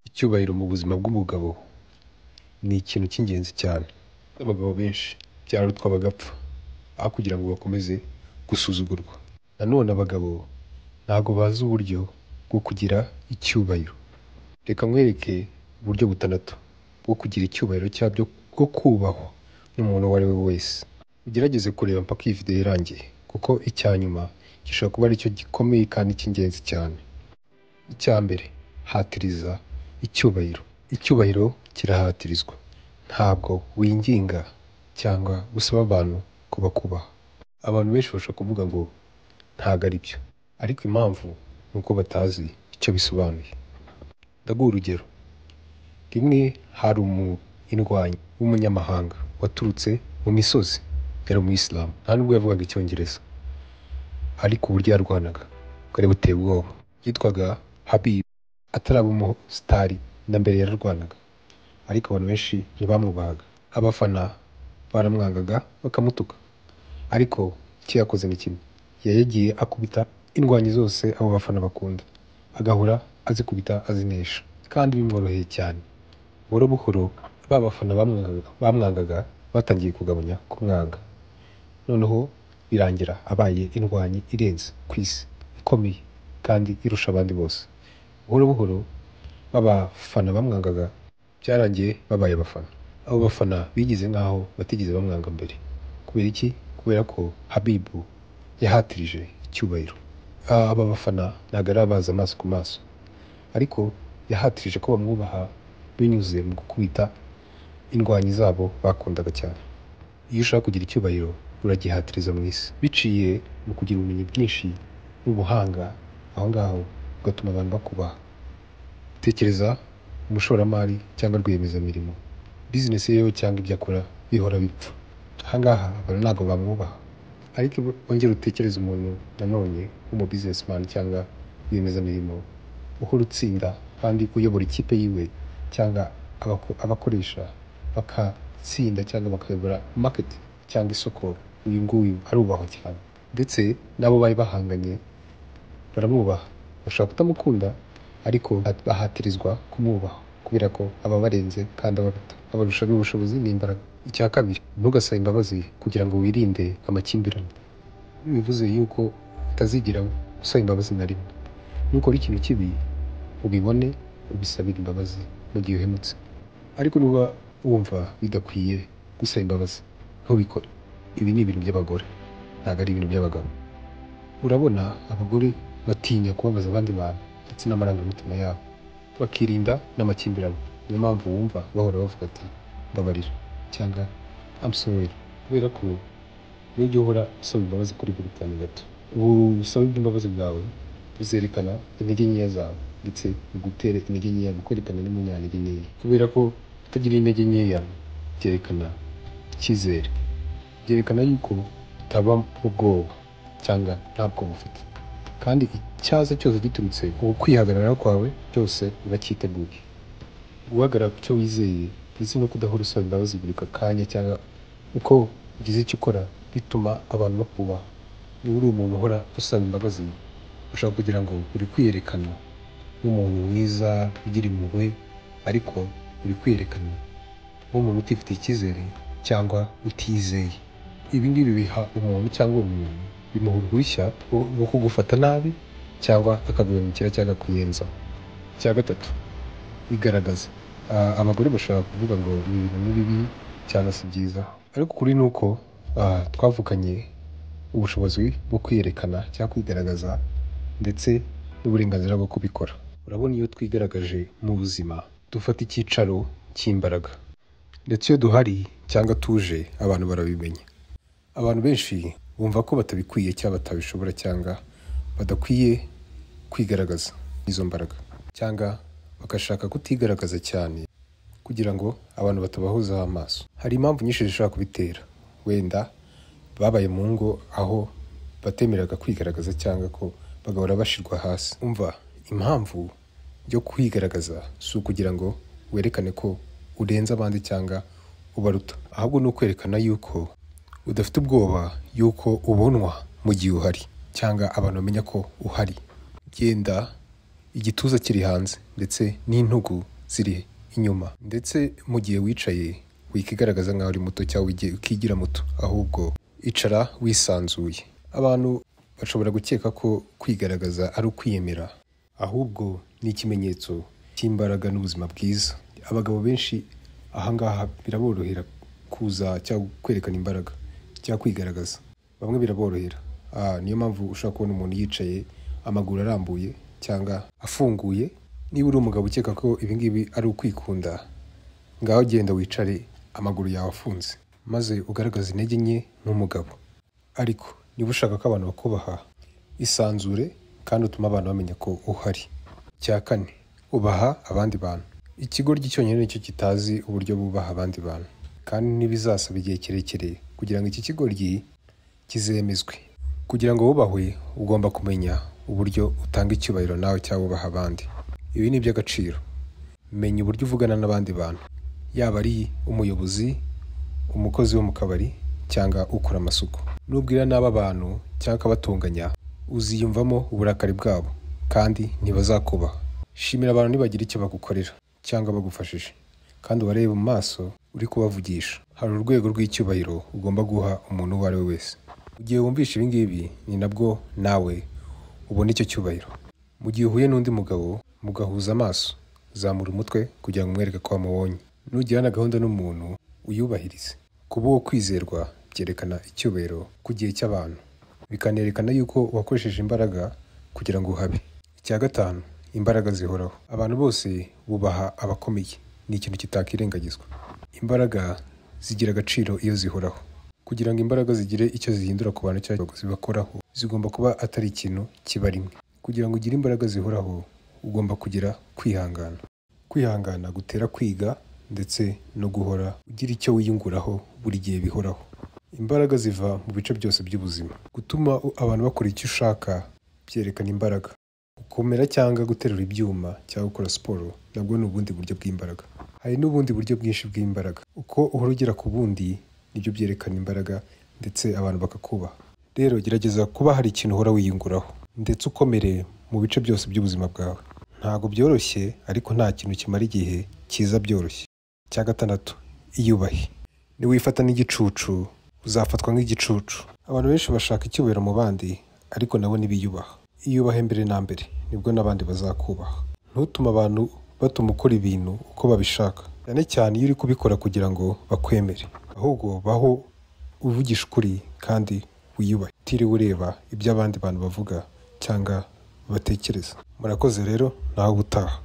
Icyubahiro mu buzima bw'umugabo ni ikintu cy'ingenzi cyane. Abagabo benshi byararutwa bagapfa aho kugira ngo bakomeze gusuzugurwa. Nanone abagabo ntabwo bazi uburyo bwo kugira icyubahiro. Reka nkwereke uburyo butandatu bwo kugira icyubahiro cyabyo, bwo kubahwa n'umuntu uwo ari we wese. Ugerageze kureba mpaka iyi video irangiye, kuko icya nyuma gishobora kuba aricyo gikomeye kandi cy'ingenzi cyane. Icya mbere, hatiriza icyubahiro. Icyubahiro kirahatirizwa. Ntabwo winginga cyangwa usaba abantu ko bakubaha. Abantu benshi bashobora kuvuga ngo ntabwo ari byo, ariko impamvu ni uko batazi icyo bisobanuye. Ndaguha urugero. Rimwe hari indwanyi w'umunyamahanga waturutse mu misozi, yari umuyisilamu, nta nubwo yavugaga icyongereza, ariko uburyo yarwanaga bwari buteye ubwoba. Yitwaga Habib. Ataraba umusitari na mbere yararwanaga, ariko abantu benshi ntibamwubahaga. Abafana baramwangaga bakamutuka, ariko icyo yakoze ni kimwe: yagiye akubita indwanyi zose abo bafana bakunda, agahora azikubita azinesha, kandi bimworoheye cyane. Buhoro buhoro ba bafana bamwangaga batangiye kugabanya kumwanga, noneho birangira abaye indwanyi irenze ku isi, ikomeye kandi irusha abandi bose. Buhoro buhoro b'abafana bamwangaga byarangiye babaye abafana. Abo bafana bigize nk'aho batigeze bamwanga mbere. Kubera iki? Kubera ko Habibu yahatirije icyubahiro. Aba bafana ntabwo ari abazi amaso ku maso, ariko yahatirije ko bamwubaha binyuze mu gukubita indwanyi zabo bakundaga cyane. Iyo ushaka kugira icyubahiro uragihatiriza mu isi, biciye mu kugira ubumenyi bwinshi n'ubuhanga. Aho ngaho ugatuma abantu bakubaha. Tekereza umushoramari cyangwa rwiyemezamirimo, bizinesi yewe cyangwa ibyo akora bihora bipfa. Aha ngaha abantu ntabwo bamwubaha. Ariko wongere utekereze umuntu nanone w'umubizinesimani cyangwa rwiyemezamirimo uhora utsinda kandi uyobora ikipe yiwe cyangwa abakoresha bakatsinda cyangwa bakayobora market cyangwa isoko. Uyu nguyu arubahwa cyane, ndetse n'abo bari bahanganye baramwubaha. Bashobora kutamukunda, ariko bahatirizwa kumwubaha kubera ko aba barenze kandi abarusha n'ubushobozi n'imbaraga. Icya kabiri, ntugasabe imbabazi kugira ngo wirinde amakimbirane. Bivuze yuko utazigira usaba imbabazi na rimwe. Nukora ikintu kibi ubibone ubisabire imbabazi mu gihe uhemutse, ariko niba wumva bidakwiye gusaba imbabazi ntubikore. Ibi ni ibintu by'abagore, ntabwo ari ibintu by'abagabo. Urabona, abagore batinya kubabaza abandi bantu ndetse n'amarangamutima yabo, bakirinda n'amakimbirane. Niyo mpamvu wumva bahora bavuga ati mbabarira cyangwa I'm sorry, kubera ko nujya uhora usaba imbabazi kuri buri kantu gato, ubusabe bw'imbabazi bwawe buzerekana intege nkeya zawe, ndetse bigutera intege nkeya, bukwerekana n'umunyantege nkeya. Kubera ko utagira intege nkeya byerekana icyizere, byerekana yuko utaba ubwoba cyangwa nta bwoba ufite. Kandi icyaza cyose giturutse mu kwihagarara kwawe cyose uracyiteguye. Guhagarara ku cyo wizeye ndetse no kudahora usaba imbabazi buri kanya cyangwa uko ugize icyo ukora bituma abantu bakubaha. Niba uri umuntu uhora usaba imbabazi, ushobora kugira ngo uri kwiyerekana nk'umuntu mwiza ugira impuhwe, ariko uri kwiyerekana nk'umuntu utifitiye icyizere cyangwa utizeye. Ibi ngibi biha umuntu cyangwa umuntu bimuha uruhushya rwo kugufata nabi cyangwa akaguhemukira cyangwa akuyenza. Icya gatatu, bigaragaza. Abagore bashobora kuvuga ngo ni ibintu ni bibi cyangwa si byiza, ariko ukuri ni uko twavukanye ubushobozi bwo kwiyerekana cyangwa kwigaragaza, ndetse n'uburenganzira bwo kubikora. Urabona, iyo twigaragaje mu buzima dufata icyicaro cy'imbaraga, ndetse iyo duhari cyangwa tuje abantu barabimenya. Abantu benshi bumva ko batabikwiye cyangwa batabishobora cyangwa badakwiye kwigaragaza izo mbaraga, cyangwa bagashaka kutigaragaza cyane kugira ngo abantu batabahozaho amaso. Hari impamvu nyinshi zishobora kubitera. Wenda babaye mu ngo aho batemeraga kwigaragaza cyangwa ko bagahora bashirwa hasi. Umva, impamvu yo kwigaragaza si ukugira ngo werekane ko urenze abandi cyangwa ubaruta, ahubwo ni ukwerekana yuko udafite ubwoba yuko ubonwa mu gihe uhari, cyangwa abantu bamenya ko uhari. Genda igituza kiri hanze ndetse n'intugu ziri inyuma. Ndetse mu gihe wicaye wikigaragaza nk'aho uri muto cyangwa ukigira muto, ahubwo icara wisanzuye. Abantu bashobora gukeka ko kwigaragaza ari ukwiyemera, ahubwo ni ikimenyetso cy'imbaraga n'ubuzima bwiza. Abagabo benshi ahangaha biraborohera kuza cyangwa kwerekana imbaraga cyangwa kwigaragaza. Bamwe biraborohera. Niyo mpamvu ushobora kubona umuntu yicaye amaguru arambuye cyangwa afunguye. Niba uri umugabo ukeka ko ibingibi ari ukwikunda, ngaho genda wicare amaguru yawe afunze maze ugaragaza intege nke nk'umugabo. Ariko niba ushaka ko abantu bakubaha, isanzure kandi utuma abantu bamenya ko uhari. Icya kane, ubaha abandi bantu. Ikigoryi cyonyine nicyo kitazi uburyo bubaha abandi bantu, kandi ntibizasaba igihe kirekire kugira ngo iki kigoryi kizemezwe. Kugira ngo wubahwe ugomba kumenya uburyo utanga icyubahiro nawe cyangwa ubaha abandi. Ibi ni iby'agaciro. Menya uburyo uvugana n'abandi bantu, yaba ari umuyobozi, umukozi wo mu kabari cyangwa ukora amasuku. Nubwira nabi abantu cyangwa ukabatunganya, uziyumvamo uburakari bwabo kandi ntibazakubaha. Shimira abantu nibagira icyo bagukorera cyangwa bagufashije, kandi ubarebe mu maso uri kubavugisha. Hari urwego rw'icyubahiro ugomba guha umuntu uwo ari we wese. Mu gihe wumvisha ibi ngibi ni nabwo nawe ubona icyo cyubahiro. Mu gihe uhuye n'undi mugabo mugahuza amaso, zamura umutwe kugira ngo umwereke ko wamubonye. Nugirana gahunda n'umuntu uyubahirize. Kuba uwo kwizerwa byerekana icyubahiro ku gihe cy'abantu, bikanerekana yuko wakoresheje imbaraga kugira ngo uhabe. Icya gatanu, imbaraga zihoraho. Abantu bose bubaha abakomeye, ni ikintu kitakirengagizwa. Imbaraga zigira agaciro iyo zihoraho. Kugira ngo imbaraga zigire icyo zihindura ku bantu cyangwa zibakoraho, zigomba kuba atari ikintu kiba rimwe. Kugira ngo ugire imbaraga zihoraho ugomba kugira kwihangana. Kwihangana gutera kwiga ndetse no guhora ugira icyo wiyunguraho buri gihe bihoraho. Imbaraga ziva mu bice byose by'ubuzima. Gutuma abantu bakora icyo ushaka byerekana imbaraga. Gukomera cyangwa guterura ibyuma cyangwa gukora siporo nabwo ni ubundi buryo bw'imbaraga. Hari n'ubundi buryo bwinshi bw'imbaraga. Uko uhora ugera ku bundi nibyo byerekana imbaraga ndetse abantu bakakubaha. Rero gerageza kuba hari ikintu uhora wiyunguraho ndetse ukomere mu bice byose by'ubuzima bwawe. Ntabwo byoroshye, ariko nta kintu kimara igihe kiza byoroshye. Cya gatandatu, iyubahe. Niwifata n'igicucu uzafatwa nk'igicucu. Abantu benshi bashaka icyubahiro mu bandi, ariko nabo ntibiyubaha. Iyubahe mbere na mbere, nibwo n'abandi bazakubaha. Ntutume abantu batuma ukora ibintu uko babishaka, cyane cyane iyo uri kubikora kugira ngo bakwemere. Ahubwo baho uvugisha ukuri kandi wiyubahe, utiriwe ureba ibyo abandi bantu bavuga cyangwa batekereza. Murakoze rero, nawe ubutaha.